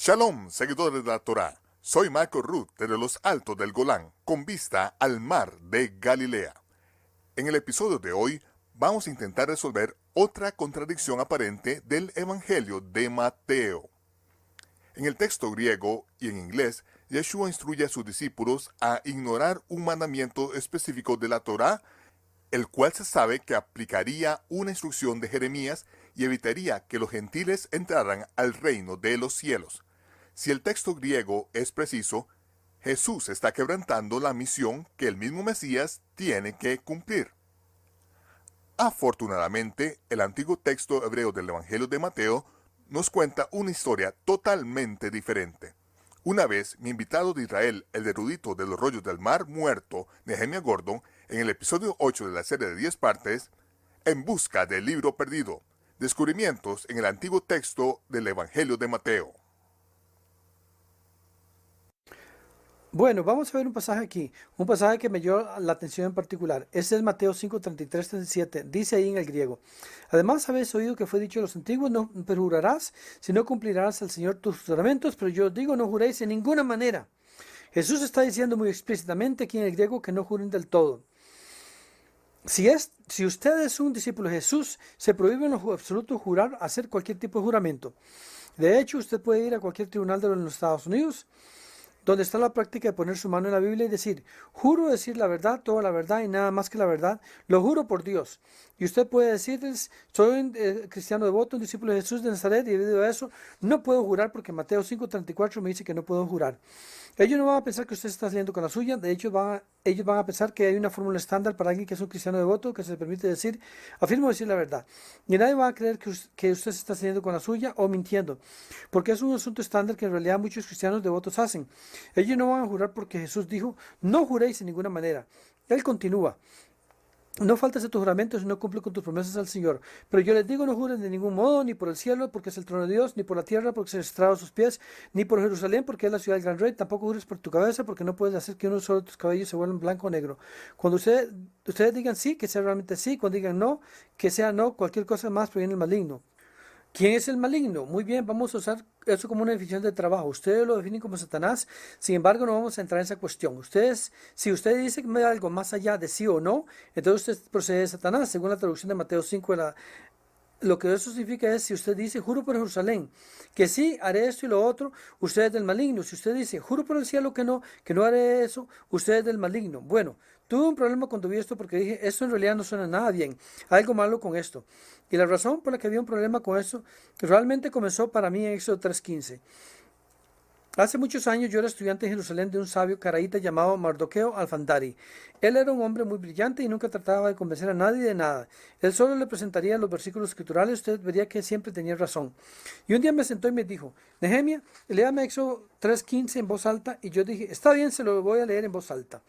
Shalom, seguidores de la Torá. Soy Michael Ruth desde los altos del Golán, con vista al mar de Galilea. En el episodio de hoy vamos a intentar resolver otra contradicción aparente del Evangelio de Mateo. En el texto griego y en inglés, Yeshua instruye a sus discípulos a ignorar un mandamiento específico de la Torá, el cual se sabe que aplicaría una instrucción de Jeremías y evitaría que los gentiles entraran al reino de los cielos. Si el texto griego es preciso, Jesús está quebrantando la misión que el mismo Mesías tiene que cumplir. Afortunadamente, el antiguo texto hebreo del Evangelio de Mateo nos cuenta una historia totalmente diferente. Una vez, mi invitado de Israel, el erudito de los rollos del mar muerto, Nehemia Gordon, en el episodio 8 de la serie de 10 partes, En busca del libro perdido, descubrimientos en el antiguo texto del Evangelio de Mateo. Bueno, vamos a ver un pasaje aquí, un pasaje que me llamó la atención en particular. Este es Mateo 5, 33, 37, dice ahí en el griego: Además habéis oído que fue dicho a los antiguos, no perjurarás, si no cumplirás al Señor tus juramentos, pero yo os digo, no juréis en ninguna manera. Jesús está diciendo muy explícitamente aquí en el griego que no juren del todo. Si usted es un discípulo de Jesús, se prohíbe en lo absoluto jurar, hacer cualquier tipo de juramento. De hecho, usted puede ir a cualquier tribunal de los Estados Unidos, donde está la práctica de poner su mano en la Biblia y decir: juro decir la verdad, toda la verdad y nada más que la verdad, lo juro por Dios. Y usted puede decirles: soy un cristiano devoto, un discípulo de Jesús de Nazaret, y debido a eso no puedo jurar porque Mateo 5:34 me dice que no puedo jurar. Ellos no van a pensar que usted está saliendo con la suya. De hecho, ellos van a pensar que hay una fórmula estándar para alguien que es un cristiano devoto, que se le permite decir: afirmo decir la verdad. Y nadie va a creer que usted se está saliendo con la suya o mintiendo, porque es un asunto estándar que en realidad muchos cristianos devotos hacen. Ellos no van a jurar porque Jesús dijo: no juréis en ninguna manera. Él continúa: no faltes a tus juramentos y no cumple con tus promesas al Señor. Pero yo les digo, no juren de ningún modo, ni por el cielo, porque es el trono de Dios, ni por la tierra, porque se estrado sus pies, ni por Jerusalén, porque es la ciudad del gran rey. Tampoco jures por tu cabeza, porque no puedes hacer que uno solo de tus cabellos se vuelvan blanco o negro. Cuando ustedes digan sí, que sea realmente sí. Cuando digan no, que sea no. Cualquier cosa más proviene del maligno. ¿Quién es el maligno? Muy bien, vamos a usar eso como una definición de trabajo. Ustedes lo definen como Satanás, sin embargo no vamos a entrar en esa cuestión. Si usted dice que me da algo más allá de sí o no, entonces usted procede de Satanás, según la traducción de Mateo 5. Lo que eso significa es: si usted dice, juro por Jerusalén, que sí, haré esto y lo otro, usted es del maligno. Si usted dice, juro por el cielo que no haré eso, usted es del maligno. Bueno, tuve un problema cuando vi esto porque dije: esto en realidad no suena nada bien, hay algo malo con esto. Y la razón por la que había un problema con esto realmente comenzó para mí en Éxodo 3:15. Hace muchos años yo era estudiante en Jerusalén de un sabio caraíta llamado Mardoqueo Alfandari. Él era un hombre muy brillante y nunca trataba de convencer a nadie de nada. Él solo le presentaría los versículos escriturales. Usted vería que siempre tenía razón. Y un día me sentó y me dijo: Nehemia, léame Éxodo 3:15 en voz alta. Y yo dije: está bien, se lo voy a leer en voz alta.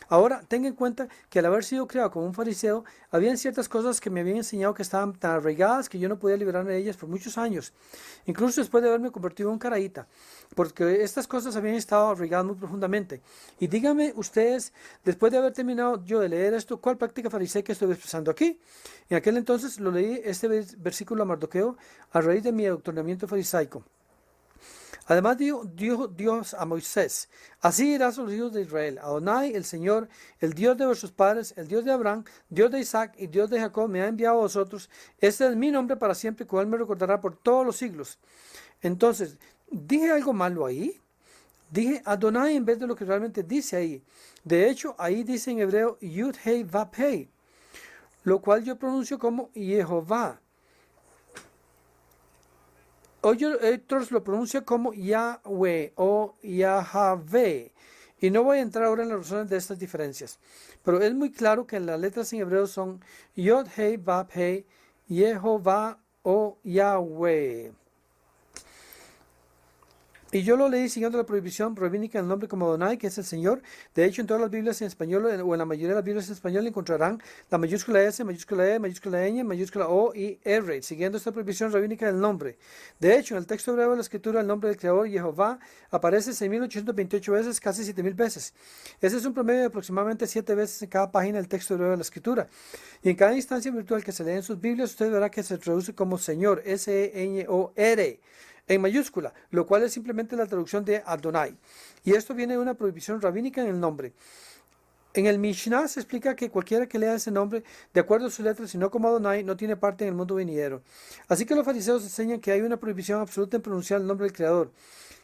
Ahora, tenga en cuenta que al haber sido criado como un fariseo, habían ciertas cosas que me habían enseñado que estaban tan arraigadas que yo no podía liberarme de ellas por muchos años, incluso después de haberme convertido en un caraíta, porque estas cosas habían estado arraigadas muy profundamente. Y díganme ustedes, después de haber terminado yo de leer esto, ¿cuál práctica fariseica estoy expresando aquí? En aquel entonces lo leí este versículo a Mardoqueo a raíz de mi adoctrinamiento farisaico. Además dijo Dios a Moisés: así dirás a los hijos de Israel: Adonai, el Señor, el Dios de vuestros padres, el Dios de Abraham, Dios de Isaac y Dios de Jacob, me ha enviado a vosotros. Este es mi nombre para siempre, cual me recordará por todos los siglos. Entonces, ¿dije algo malo ahí? Dije Adonai en vez de lo que realmente dice ahí. De hecho, ahí dice en hebreo Yud Hei Vav Hei, lo cual yo pronuncio como Jehová. Otros lo pronuncian como Yahweh o Yahvé. Y no voy a entrar ahora en las razones de estas diferencias. Pero es muy claro que las letras en hebreo son Yod, Hei, Vav, Hei, Jehová o Yahweh. Y yo lo leí siguiendo la prohibición rabínica del nombre como Adonai, que es el Señor. De hecho, en todas las Biblias en español, o en la mayoría de las Biblias en español, encontrarán la mayúscula S, mayúscula E, mayúscula Ñ, mayúscula O y R, siguiendo esta prohibición rabínica del nombre. De hecho, en el texto hebreo de la escritura, el nombre del Creador, Jehová, aparece 6.828 veces, casi 7.000 veces. Ese es un promedio de aproximadamente 7 veces en cada página del texto hebreo de la escritura. Y en cada instancia virtual que se lee en sus Biblias, usted verá que se traduce como Señor, S-E-Ñ-O-R. en mayúscula, lo cual es simplemente la traducción de Adonai. Y esto viene de una prohibición rabínica en el nombre. En el Mishnah se explica que cualquiera que lea ese nombre, de acuerdo a sus letras y no como Adonai, no tiene parte en el mundo venidero. Así que los fariseos enseñan que hay una prohibición absoluta en pronunciar el nombre del Creador.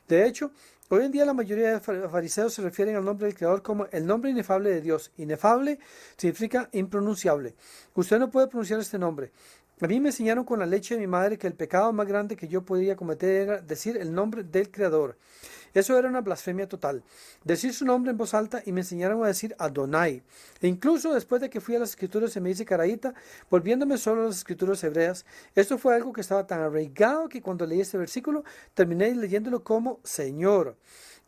De hecho, hoy en día la mayoría de fariseos se refieren al nombre del Creador como el nombre inefable de Dios. Inefable significa impronunciable. Usted no puede pronunciar este nombre. A mí me enseñaron con la leche de mi madre que el pecado más grande que yo podía cometer era decir el nombre del Creador. Eso era una blasfemia total. Decir su nombre en voz alta, y me enseñaron a decir Adonai. E incluso después de que fui a las escrituras se me hice caraíta, volviéndome solo a las escrituras hebreas. Esto fue algo que estaba tan arraigado que cuando leí este versículo terminé leyéndolo como Señor.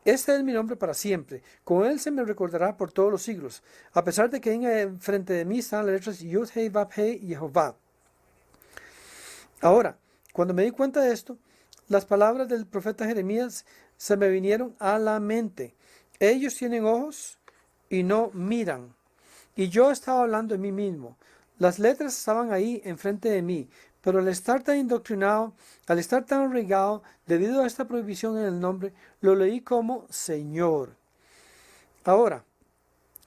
Este es mi nombre para siempre. Con él se me recordará por todos los siglos. A pesar de que frente de mí están las letras Yud, Hei, Vav, Hei y Jehová. Ahora, cuando me di cuenta de esto, las palabras del profeta Jeremías se me vinieron a la mente. Ellos tienen ojos y no miran. Y yo estaba hablando de mí mismo. Las letras estaban ahí enfrente de mí, pero al estar tan indoctrinado, al estar tan arraigado, debido a esta prohibición en el nombre, lo leí como Señor. Ahora,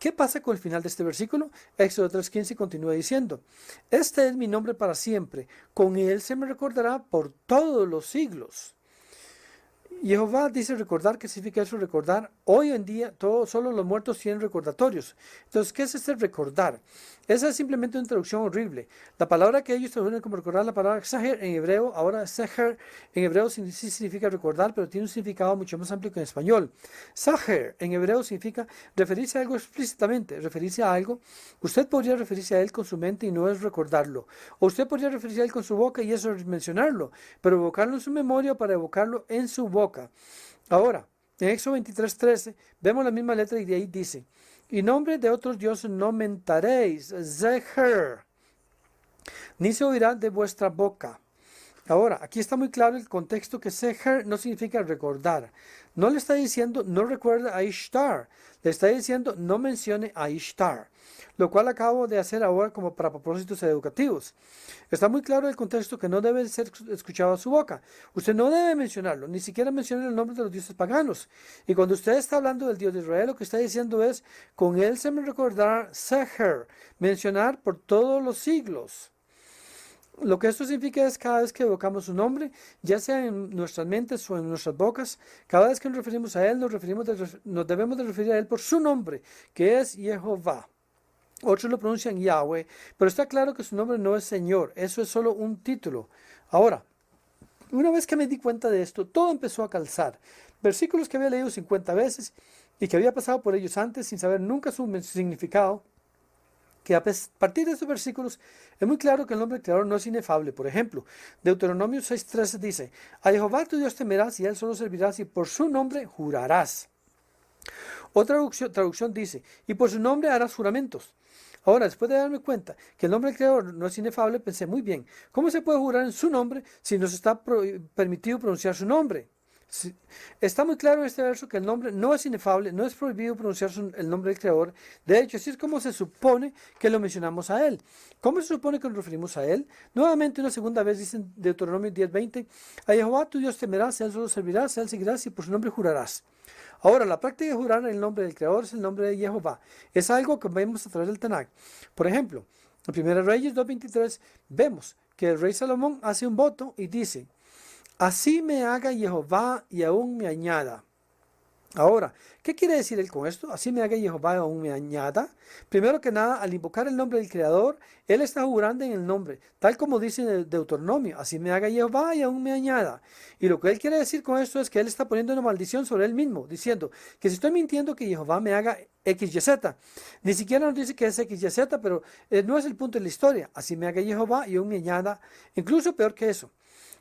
¿qué pasa con el final de este versículo? Éxodo 3:15 continúa diciendo, este es mi nombre para siempre, con él se me recordará por todos los siglos. Jehová dice recordar. ¿Qué significa eso? Recordar. Hoy en día solo los muertos tienen recordatorios. Entonces, ¿qué es este recordar? Esa es simplemente una traducción horrible. La palabra que ellos tradujeron como recordar, la palabra Seher en hebreo, ahora Seher en hebreo sí significa recordar, pero tiene un significado mucho más amplio que en español. Seher en hebreo significa referirse a algo explícitamente, referirse a algo. Usted podría referirse a él con su mente y no es recordarlo. O usted podría referirse a él con su boca y eso es mencionarlo, pero evocarlo en su memoria para evocarlo en su boca. Ahora, en Éxodo 23:13 vemos la misma letra y de ahí dice, y nombre de otros dioses no mentaréis, Zeher, ni se oirá de vuestra boca. Ahora, aquí está muy claro el contexto que Zeher no significa recordar. No le está diciendo no recuerde a Ishtar, le está diciendo no mencione a Ishtar, lo cual acabo de hacer ahora como para propósitos educativos. Está muy claro el contexto que no debe ser escuchado a su boca. Usted no debe mencionarlo, ni siquiera mencionar el nombre de los dioses paganos. Y cuando usted está hablando del Dios de Israel, lo que está diciendo es, con él se me recordará Seher, mencionar por todos los siglos. Lo que esto significa es cada vez que evocamos su nombre, ya sea en nuestras mentes o en nuestras bocas, cada vez que nos referimos a él, nos debemos de referir a él por su nombre, que es Jehová. Otros lo pronuncian Yahweh, pero está claro que su nombre no es Señor, eso es solo un título. Ahora, una vez que me di cuenta de esto, todo empezó a calzar. Versículos que había leído 50 veces y que había pasado por ellos antes sin saber nunca su significado, que a partir de estos versículos es muy claro que el nombre del Creador no es inefable. Por ejemplo, Deuteronomio 6:13 dice, a Jehová tu Dios temerás y a él solo servirás y por su nombre jurarás. Otra traducción dice, y por su nombre harás juramentos. Ahora, después de darme cuenta que el nombre del Creador no es inefable, pensé muy bien, ¿cómo se puede jurar en su nombre si nos está permitido pronunciar su nombre? Está muy claro en este verso que el nombre no es inefable, no es prohibido pronunciar el nombre del Creador. De hecho, así es como se supone que lo mencionamos a Él. ¿Cómo se supone que nos referimos a Él? Nuevamente, una segunda vez dice en Deuteronomio 10:20, a Jehová tu Dios temerás, a Él solo servirás, a Él seguirás y por su nombre jurarás. Ahora, la práctica de jurar en el nombre del Creador es el nombre de Jehová. Es algo que vemos a través del Tanakh. Por ejemplo, en 1 Reyes 2:23 vemos que el rey Salomón hace un voto y dice, así me haga Jehová y aún me añada. Ahora, ¿qué quiere decir él con esto? Así me haga Jehová y aún me añada. Primero que nada, al invocar el nombre del Creador, él está jurando en el nombre, tal como dice en el Deuteronomio, así me haga Jehová y aún me añada. Y lo que él quiere decir con esto es que él está poniendo una maldición sobre él mismo, diciendo que si estoy mintiendo que Jehová me haga X, Y, Z. Ni siquiera nos dice que es X, Y, Z, pero no es el punto de la historia. Así me haga Jehová y aún me añada. Incluso peor que eso.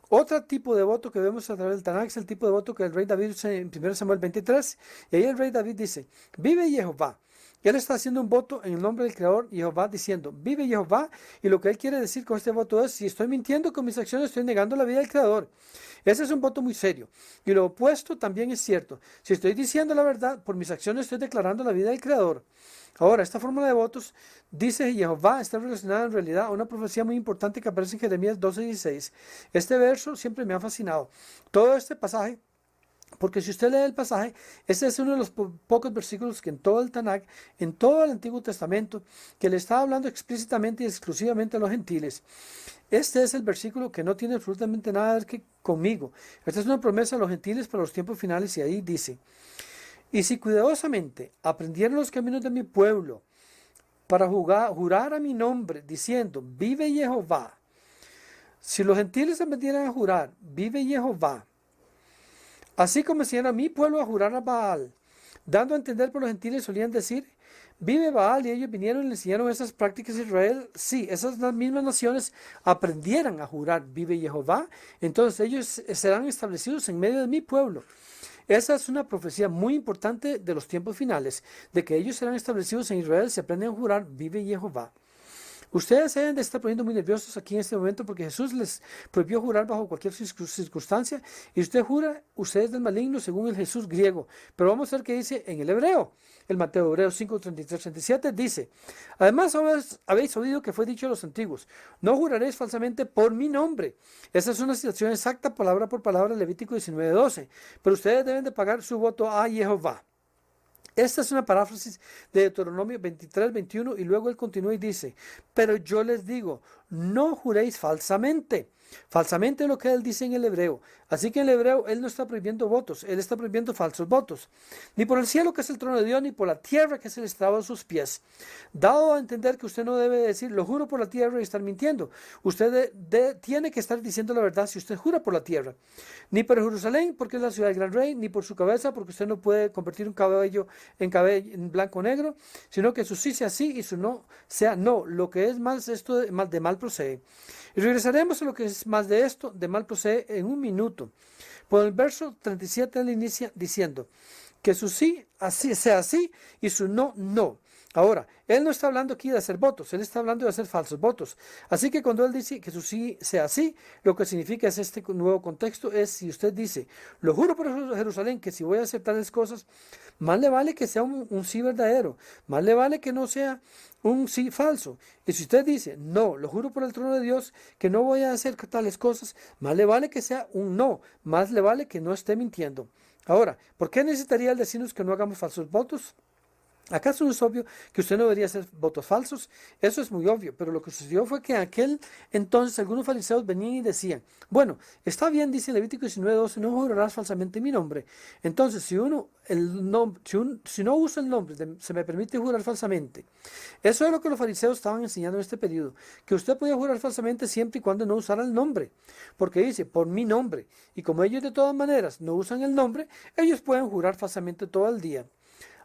Otro tipo de voto que vemos a través del Tanakh es el tipo de voto que el rey David usa en 1 Samuel 23. Y ahí el rey David dice, vive Jehová, Él está haciendo un voto en el nombre del Creador Jehová diciendo, vive Jehová, y lo que él quiere decir con este voto es, si estoy mintiendo con mis acciones, estoy negando la vida del Creador. Ese es un voto muy serio. Y lo opuesto también es cierto. Si estoy diciendo la verdad, por mis acciones estoy declarando la vida del Creador. Ahora, esta fórmula de votos, dice Jehová, está relacionada en realidad a una profecía muy importante que aparece en Jeremías 12:16. Este verso siempre me ha fascinado. Todo este pasaje, porque si usted lee el pasaje, este es uno de los pocos versículos que en todo el Tanakh, en todo el Antiguo Testamento, que le está hablando explícitamente y exclusivamente a los gentiles. Este es el versículo que no tiene absolutamente nada que ver conmigo. Esta es una promesa a los gentiles para los tiempos finales y ahí dice, y si cuidadosamente aprendieran los caminos de mi pueblo para jurar a mi nombre, diciendo, vive Jehová. Si los gentiles aprendieran a jurar, vive Jehová, así como enseñaron a mi pueblo a jurar a Baal, dando a entender por los gentiles solían decir, vive Baal, y ellos vinieron y le enseñaron esas prácticas a Israel. Sí, esas mismas naciones aprendieran a jurar, vive Jehová, entonces ellos serán establecidos en medio de mi pueblo. Esa es una profecía muy importante de los tiempos finales, de que ellos serán establecidos en Israel, se aprenden a jurar, vive Jehová. Ustedes se deben de estar poniendo muy nerviosos aquí en este momento porque Jesús les prohibió jurar bajo cualquier circunstancia, y usted jura, usted es del maligno según el Jesús griego. Pero vamos a ver qué dice en el hebreo. El Mateo hebreo 5:33-37 dice, además habéis oído que fue dicho a los antiguos, no juraréis falsamente por mi nombre. Esa es una citación exacta, palabra por palabra, Levítico 19:12. Pero ustedes deben de pagar su voto a Jehová. Esta es una paráfrasis de Deuteronomio 23:21, y luego él continúa y dice, pero yo les digo, no juréis falsamente. Falsamente es lo que él dice en el hebreo. Así que en el hebreo él no está prohibiendo votos, él está prohibiendo falsos votos. Ni por el cielo que es el trono de Dios, ni por la tierra que es el estrado de sus pies. Dado a entender que usted no debe decir, lo juro por la tierra, y estar mintiendo. Usted tiene que estar diciendo la verdad si usted jura por la tierra. Ni por Jerusalén, porque es la ciudad del gran rey, ni por su cabeza, porque usted no puede convertir un cabello en blanco o negro, sino que su sí sea sí y su no sea no. Lo que es más esto de mal procede. Y regresaremos a lo que es más de esto, de mal procede, en un minuto. Por el verso 37 él inicia diciendo que su sí así sea así y su no, no. Ahora, él no está hablando aquí de hacer votos, él está hablando de hacer falsos votos. Así que cuando él dice que su sí sea así, lo que significa es este nuevo contexto, es si usted dice, lo juro por Jerusalén que si voy a hacer tales cosas, más le vale que sea un sí verdadero, más le vale que no sea un sí falso. Y si usted dice, no, lo juro por el trono de Dios que no voy a hacer tales cosas, más le vale que sea un no, más le vale que no esté mintiendo. Ahora, ¿por qué necesitaría él decirnos que no hagamos falsos votos? ¿Acaso no es obvio que usted no debería hacer votos falsos? Eso es muy obvio, pero lo que sucedió fue que en aquel entonces algunos fariseos venían y decían, bueno, está bien, dice Levítico 19:12, no jurarás falsamente mi nombre. Entonces, si no usa el nombre, se me permite jurar falsamente. Eso es lo que los fariseos estaban enseñando en este periodo, que usted podía jurar falsamente siempre y cuando no usara el nombre, porque dice, por mi nombre, y como ellos de todas maneras no usan el nombre, ellos pueden jurar falsamente todo el día.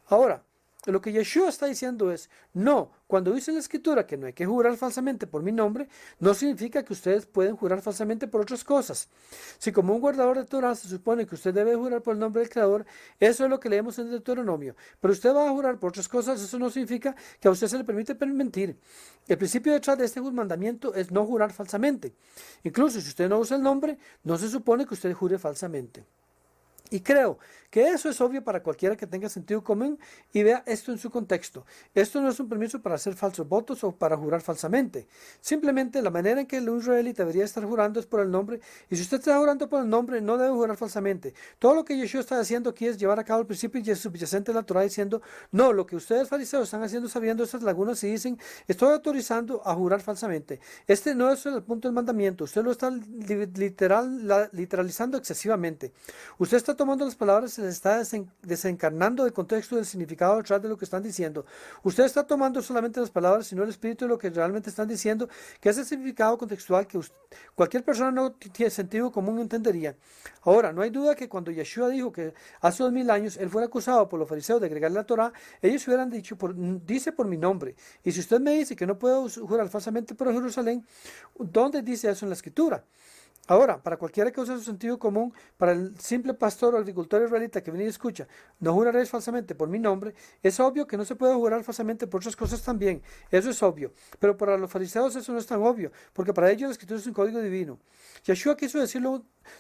Ahora, lo que Yeshua está diciendo es, no, cuando dice en la escritura que no hay que jurar falsamente por mi nombre, no significa que ustedes pueden jurar falsamente por otras cosas. Si como un guardador de Torah se supone que usted debe jurar por el nombre del Creador, eso es lo que leemos en Deuteronomio. Pero usted va a jurar por otras cosas, eso no significa que a usted se le permite mentir. El principio detrás de este mandamiento es no jurar falsamente. Incluso si usted no usa el nombre, no se supone que usted jure falsamente. Y creo que eso es obvio para cualquiera que tenga sentido común y vea esto en su contexto. Esto no es un permiso para hacer falsos votos o para jurar falsamente. Simplemente la manera en que el israelita debería estar jurando es por el nombre. Y si usted está jurando por el nombre, no debe jurar falsamente. Todo lo que Yeshua está haciendo aquí es llevar a cabo el principio subyacente de la Torah diciendo, no, lo que ustedes fariseos están haciendo sabiendo estas lagunas y dicen, estoy autorizando a jurar falsamente. Este no es el punto del mandamiento. Usted lo está literalizando excesivamente. Usted está tomando las palabras y se les está desencarnando del contexto y del significado detrás de lo que están diciendo. Usted está tomando solamente las palabras, sino el espíritu de lo que realmente están diciendo, que es el significado contextual que cualquier persona no tiene sentido común entendería. Ahora, no hay duda que cuando Yeshua dijo que hace 2000 años él fuera acusado por los fariseos de agregarle la Torah, ellos hubieran dicho, dice por mi nombre. Y si usted me dice que no puedo jurar falsamente por Jerusalén, ¿dónde dice eso en la escritura? Ahora, para cualquiera que use su sentido común, para el simple pastor o agricultor israelita que viene y escucha, no juraréis falsamente por mi nombre, es obvio que no se puede jurar falsamente por otras cosas también, eso es obvio. Pero para los fariseos eso no es tan obvio, porque para ellos la escritura es un código divino. Yeshua quiso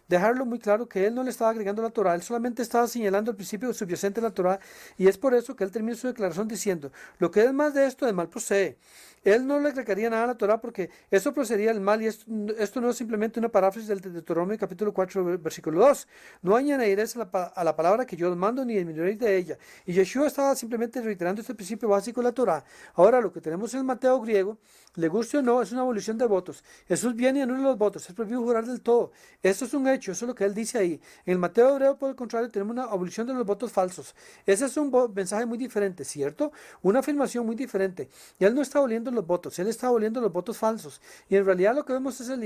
dejarlo muy claro que él no le estaba agregando la Torah, él solamente estaba señalando el principio subyacente de la Torah, y es por eso que él termina su declaración diciendo, lo que es más de esto, de mal procede. Él no le agregaría nada a la Torah porque eso procedería del mal, y esto no es simplemente una paráfrasis del Deuteronomio capítulo 4 versículo 2. No añadiréis a la palabra que yo os mando ni disminuiréis de ella. Y Yeshua estaba simplemente reiterando este principio básico de la Torah. Ahora lo que tenemos en el Mateo griego, le guste o no, es una abolición de votos. Jesús viene y anula los votos, es prohibido jurar del todo. Esto es un hecho, eso es lo que él dice ahí. En el Mateo hebreo, por el contrario, tenemos una abolición de los votos falsos. Ese es un mensaje muy diferente, ¿cierto? Una afirmación muy diferente. Y él no está aboliendo los votos, él está aboliendo los votos falsos. Y en realidad lo que vemos es el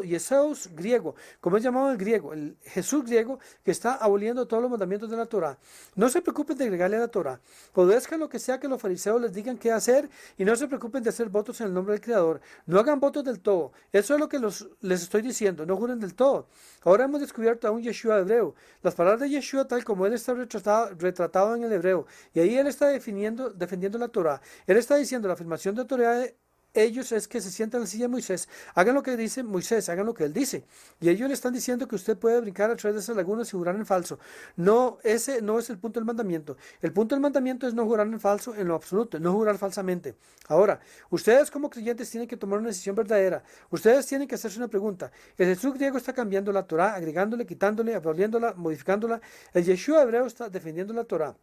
Jesús griego, como es llamado el griego, el Jesús griego, que está aboliendo todos los mandamientos de la Torah. No se preocupen de agregarle a la Torah. Obedezcan lo que sea que los fariseos les digan qué hacer y no se preocupen de hacer votos en el nombre del Creador. No hagan votos del todo. Eso es lo que les estoy diciendo. No juren del todo. Ahora hemos descubierto a un Yeshua hebreo. Las palabras de Yeshua tal como él está retratado en el hebreo. Y ahí él está defendiendo la Torah. Él está diciendo la afirmación de autoridad de ellos es que se sientan en la silla de Moisés. Hagan lo que dice Moisés, hagan lo que él dice. Y ellos le están diciendo que usted puede brincar a través de esas lagunas y jurar en falso. No, ese no es el punto del mandamiento. El punto del mandamiento es no jurar en falso en lo absoluto, no jurar falsamente. Ahora, ustedes como creyentes tienen que tomar una decisión verdadera. Ustedes tienen que hacerse una pregunta. El Jesús griego está cambiando la Torah, agregándole, quitándole, aboliéndola, modificándola. El Yeshua hebreo está defendiendo la Torah.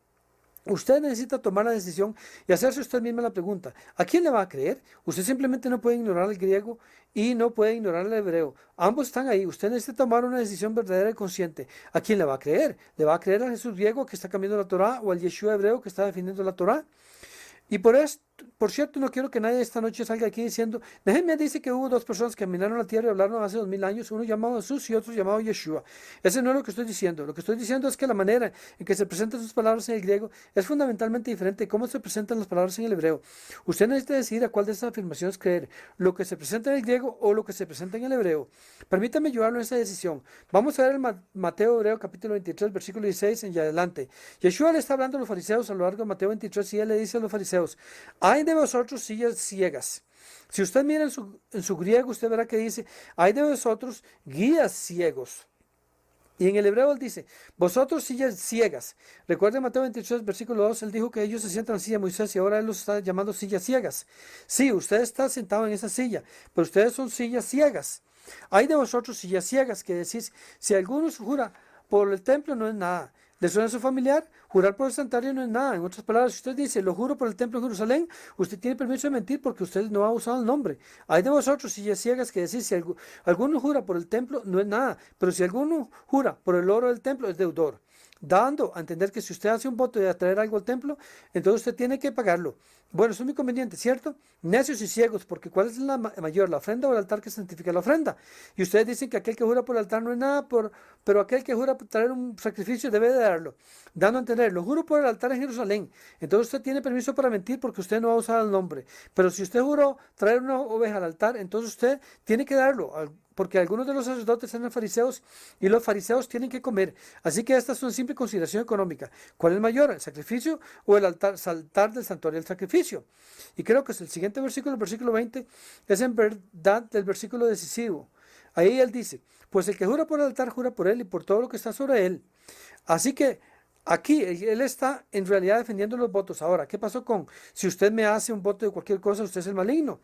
Usted necesita tomar la decisión y hacerse usted misma la pregunta, ¿a quién le va a creer? Usted simplemente no puede ignorar el griego y no puede ignorar el hebreo. Ambos están ahí. Usted necesita tomar una decisión verdadera y consciente. ¿A quién le va a creer? ¿Le va a creer al Jesús griego que está cambiando la Torah o al Yeshua hebreo que está defendiendo la Torah? Y por cierto, no quiero que nadie esta noche salga aquí diciendo, Nehemia dice que hubo dos personas que caminaron la tierra y hablaron hace 2000 años, uno llamado Jesús y otro llamado Yeshua. Ese no es lo que estoy diciendo. Lo que estoy diciendo es que la manera en que se presentan sus palabras en el griego es fundamentalmente diferente de cómo se presentan las palabras en el hebreo. Usted necesita decidir a cuál de estas afirmaciones creer, lo que se presenta en el griego o lo que se presenta en el hebreo. Permítame ayudarlo en esa decisión. Vamos a ver el Mateo hebreo capítulo 23, versículo 16 y adelante. Yeshua le está hablando a los fariseos a lo largo de Mateo 23 y él le dice a los fariseos, hay de vosotros sillas ciegas. Si usted mira en su griego, usted verá que dice, hay de vosotros guías ciegos. Y en el hebreo él dice, vosotros sillas ciegas. Recuerden Mateo 23, versículo 2, él dijo que ellos se sientan en la silla de Moisés y ahora él los está llamando sillas ciegas. Sí, usted está sentado en esa silla, pero ustedes son sillas ciegas. Hay de vosotros sillas ciegas, que decís, si alguno jura por el templo no es nada. ¿Le suena a su familiar? Jurar por el santuario no es nada. En otras palabras, si usted dice, lo juro por el templo de Jerusalén, usted tiene permiso de mentir porque usted no ha usado el nombre. Hay de vosotros sillas ciegas que decís, si alguno jura por el templo no es nada, pero si alguno jura por el oro del templo es deudor. Dando a entender que si usted hace un voto de atraer algo al templo, entonces usted tiene que pagarlo. Bueno, eso es muy conveniente, ¿cierto? Necios y ciegos, porque ¿cuál es la mayor, la ofrenda o el altar que santifica la ofrenda? Y ustedes dicen que aquel que jura por el altar no es nada, pero aquel que jura por traer un sacrificio debe de darlo. Dando a entender, lo juro por el altar en Jerusalén. Entonces usted tiene permiso para mentir porque usted no ha usado el nombre. Pero si usted juró traer una oveja al altar, entonces usted tiene que darlo, porque algunos de los sacerdotes eran fariseos y los fariseos tienen que comer. Así que esta es una simple consideración económica. ¿Cuál es mayor, el sacrificio o el altar del santuario del sacrificio? Y creo que es el siguiente versículo, el versículo 20, es en verdad el versículo decisivo. Ahí él dice, pues el que jura por el altar, jura por él y por todo lo que está sobre él. Así que aquí él está en realidad defendiendo los votos. Ahora, ¿qué pasó con si usted me hace un voto de cualquier cosa, usted es el maligno?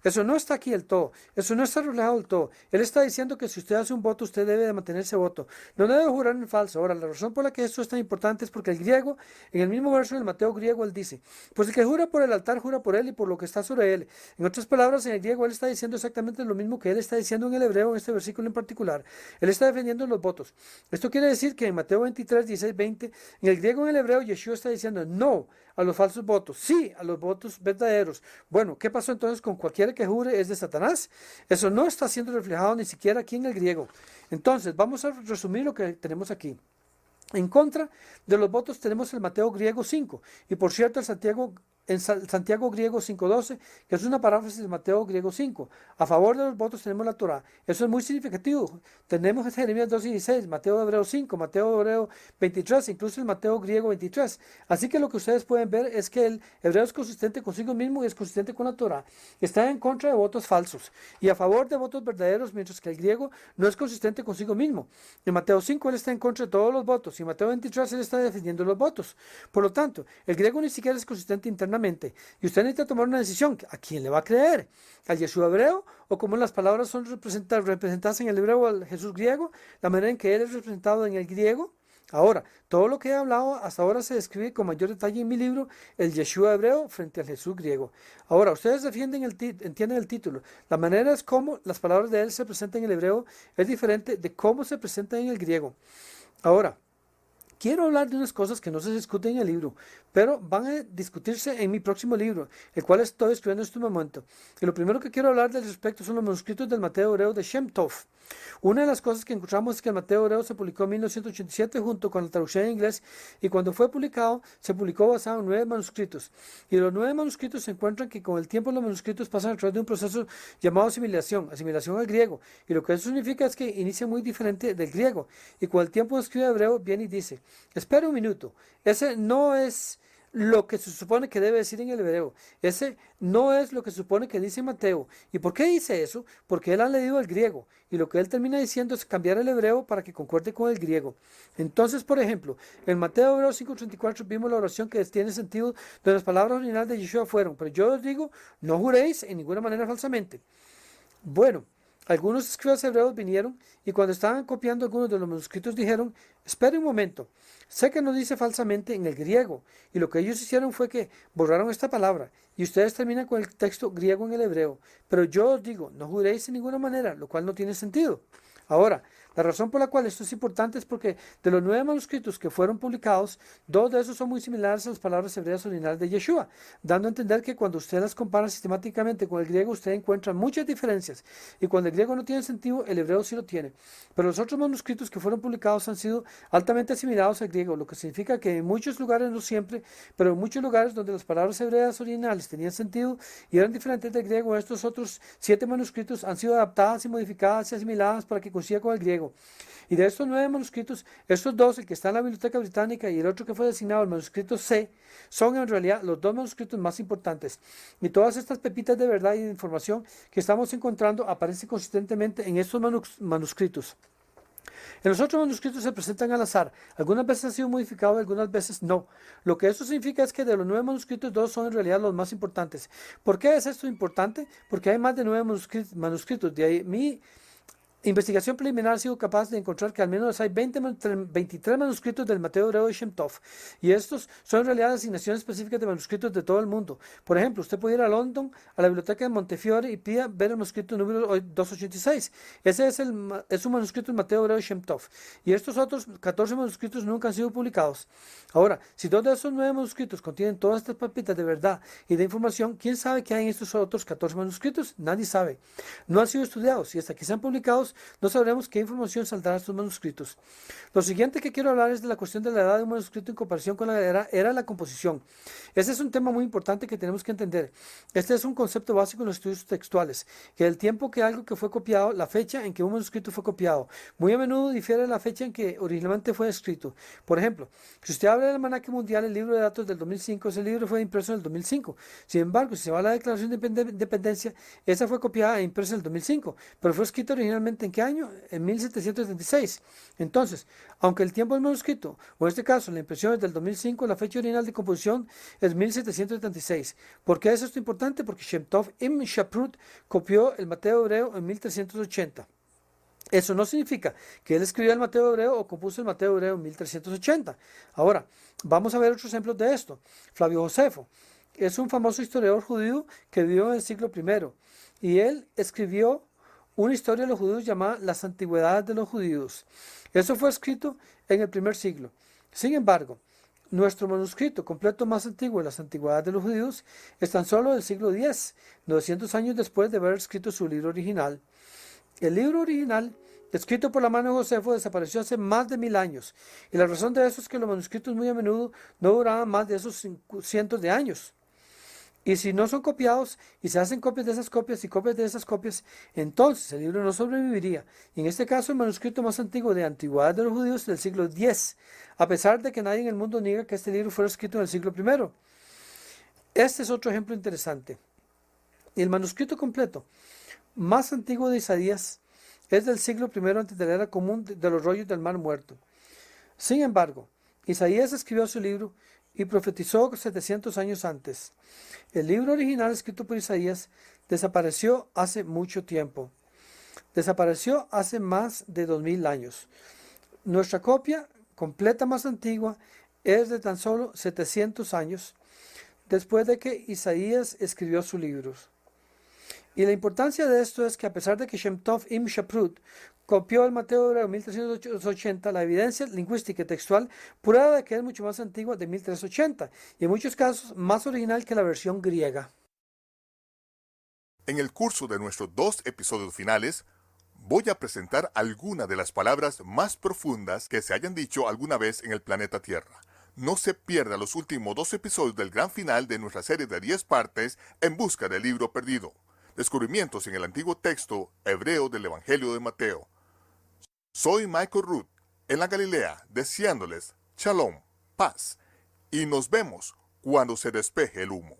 Eso no está aquí del todo. Eso no está reflejado del todo. Él está diciendo que si usted hace un voto, usted debe de mantener ese voto. No debe jurar en falso. Ahora, la razón por la que esto es tan importante es porque el griego, en el mismo verso del Mateo griego, él dice, pues el que jura por el altar, jura por él y por lo que está sobre él. En otras palabras, en el griego, él está diciendo exactamente lo mismo que él está diciendo en el hebreo, en este versículo en particular. Él está defendiendo los votos. Esto quiere decir que en Mateo 23, 16, 20, en el griego y en el hebreo, Yeshua está diciendo no a los falsos votos, sí a los votos verdaderos. Bueno, ¿qué pasó entonces con cualquiera que jure es de Satanás? Eso no está siendo reflejado ni siquiera aquí en el griego. Entonces, vamos a resumir lo que tenemos aquí. En contra de los votos tenemos el Mateo griego 5. Y por cierto, el Santiago en Santiago griego 5:12, que es una paráfrasis de Mateo griego 5. A favor de los votos tenemos la Torá. Eso es muy significativo. Tenemos Jeremías 2:16, Mateo hebreo 5, Mateo hebreo 23, incluso el Mateo griego 23. Así que lo que ustedes pueden ver es que el hebreo es consistente consigo mismo y es consistente con la Torá. Está en contra de votos falsos y a favor de votos verdaderos, mientras que el griego no es consistente consigo mismo. En Mateo 5 él está en contra de todos los votos y en Mateo 23 él está defendiendo los votos. Por lo tanto, el griego ni siquiera es consistente internamente. Y usted necesita tomar una decisión. ¿A quién le va a creer? ¿Al Yeshua hebreo? ¿O como las palabras son representadas en el hebreo al Jesús griego? ¿La manera en que él es representado en el griego? Ahora, todo lo que he hablado hasta ahora se describe con mayor detalle en mi libro, el Yeshua hebreo frente al Jesús griego. Ahora, ustedes entienden el título. La manera es como las palabras de él se presentan en el hebreo es diferente de cómo se presentan en el griego. Ahora, quiero hablar de unas cosas que no se discuten en el libro, pero van a discutirse en mi próximo libro, el cual estoy escribiendo en este momento. Y lo primero que quiero hablar del respecto son los manuscritos del Mateo hebreo de Shem Tov. Una de las cosas que encontramos es que el Mateo hebreo se publicó en 1987 junto con la traducción en inglés, y cuando fue publicado, se publicó basado en 9 manuscritos. Y los 9 manuscritos se encuentran que con el tiempo los manuscritos pasan a través de un proceso llamado asimilación al griego. Y lo que eso significa es que inicia muy diferente del griego. Y con el tiempo un escriba hebreo viene y dice: espera un minuto, ese no es lo que se supone que debe decir en el hebreo. Ese no es lo que se supone que dice Mateo. ¿Y por qué dice eso? Porque él ha leído el griego. Y lo que él termina diciendo es cambiar el hebreo para que concuerde con el griego. Entonces, por ejemplo, en Mateo hebreo 5:34 vimos la oración que tiene sentido de las palabras originales de Yeshua fueron: pero yo os digo, no juréis en ninguna manera falsamente. Bueno, algunos escribas hebreos vinieron y cuando estaban copiando algunos de los manuscritos dijeron: espere un momento, sé que no dice falsamente en el griego, y lo que ellos hicieron fue que borraron esta palabra y ustedes terminan con el texto griego en el hebreo, pero yo os digo, no juréis en ninguna manera, lo cual no tiene sentido. Ahora, la razón por la cual esto es importante es porque de los 9 manuscritos que fueron publicados, 2 de esos son muy similares a las palabras hebreas originales de Yeshua, dando a entender que cuando usted las compara sistemáticamente con el griego, usted encuentra muchas diferencias, y cuando el griego no tiene sentido, el hebreo sí lo tiene. Pero los otros manuscritos que fueron publicados han sido altamente asimilados al griego, lo que significa que en muchos lugares, no siempre, pero en muchos lugares donde las palabras hebreas originales tenían sentido y eran diferentes del griego, estos otros 7 manuscritos han sido adaptadas y modificadas y asimiladas para que coincida con el griego. Y de estos 9 manuscritos, estos 2, el que está en la Biblioteca Británica y el otro que fue designado el manuscrito C, son en realidad los 2 manuscritos más importantes. Y todas estas pepitas de verdad y de información que estamos encontrando aparecen consistentemente en estos manuscritos. En los otros manuscritos se presentan al azar. Algunas veces han sido modificados, algunas veces no. Lo que eso significa es que de los 9 manuscritos, 2 son en realidad los más importantes. ¿Por qué es esto importante? Porque hay más de 9 manuscritos. De ahí mi investigación preliminar ha sido capaz de encontrar que al menos hay 23 manuscritos del Mateo hebreo de Shem Tov, y estos son en realidad asignaciones específicas de manuscritos de todo el mundo. Por ejemplo, usted puede ir a London, a la biblioteca de Montefiore, y pida ver el manuscrito número 286. Ese es un manuscrito del Mateo hebreo de Shem Tov, y estos otros 14 manuscritos nunca han sido publicados. Ahora, si 2 de esos 9 manuscritos contienen todas estas papitas de verdad y de información, ¿quién sabe qué hay en estos otros 14 manuscritos? Nadie sabe. No han sido estudiados, y hasta que sean publicados no sabremos qué información saldrá de estos manuscritos. Lo siguiente que quiero hablar es de la cuestión de la edad de un manuscrito en comparación con la era de la composición. Este es un tema muy importante que tenemos que entender. Este es un concepto básico en los estudios textuales, que el tiempo que algo que fue copiado, la fecha en que un manuscrito fue copiado, muy a menudo difiere de la fecha en que originalmente fue escrito. Por ejemplo, si usted habla del almanaque mundial, el libro de datos del 2005, ese libro fue impreso en el 2005. Sin embargo, si se va a la declaración de independencia, esa fue copiada e impresa en el 2005, pero fue escrita originalmente ¿en qué año? En 1776. Entonces, aunque el tiempo del manuscrito, o en este caso la impresión es del 2005, la fecha original de composición es 1776. ¿Por qué es esto importante? Porque Shem Tov Ibn Shaprut copió el Mateo hebreo en 1380. Eso no significa que él escribió el Mateo hebreo o compuso el Mateo hebreo en 1380. Ahora, vamos a ver otros ejemplos de esto. Flavio Josefo es un famoso historiador judío que vivió en el siglo I, y él escribió una historia de los judíos llamada Las Antigüedades de los Judíos. Eso fue escrito en el I siglo. Sin embargo, nuestro manuscrito completo más antiguo de Las Antigüedades de los Judíos es tan solo del siglo X, 900 años después de haber escrito su libro original. El libro original, escrito por la mano de Josefo, desapareció hace más de 1000 años. Y la razón de eso es que los manuscritos muy a menudo no duraban más de esos cientos de años. Y si no son copiados y se hacen copias de esas copias y copias de esas copias, entonces el libro no sobreviviría. Y en este caso el manuscrito más antiguo de Antigüedad de los Judíos del siglo X, a pesar de que nadie en el mundo niega que este libro fuera escrito en el siglo I. Este es otro ejemplo interesante. El manuscrito completo más antiguo de Isaías es del siglo I antes de la era común de los rollos del Mar Muerto. Sin embargo, Isaías escribió su libro y profetizó 700 años antes. El libro original escrito por Isaías desapareció hace mucho tiempo. Desapareció hace más de 2000 años. Nuestra copia completa más antigua es de tan solo 700 años después de que Isaías escribió su libro. Y la importancia de esto es que a pesar de que Shem Tov Im Shaprut copió el Mateo hebreo 1380, la evidencia lingüística y textual prueba de que es mucho más antigua de 1380 y en muchos casos más original que la versión griega. En el curso de nuestros 2 episodios finales, voy a presentar algunas de las palabras más profundas que se hayan dicho alguna vez en el planeta Tierra. No se pierda los últimos 2 episodios del gran final de nuestra serie de 10 partes en busca del libro perdido. Descubrimientos en el antiguo texto hebreo del Evangelio de Mateo. Soy Michael Root, en la Galilea, deseándoles Shalom, paz, y nos vemos cuando se despeje el humo.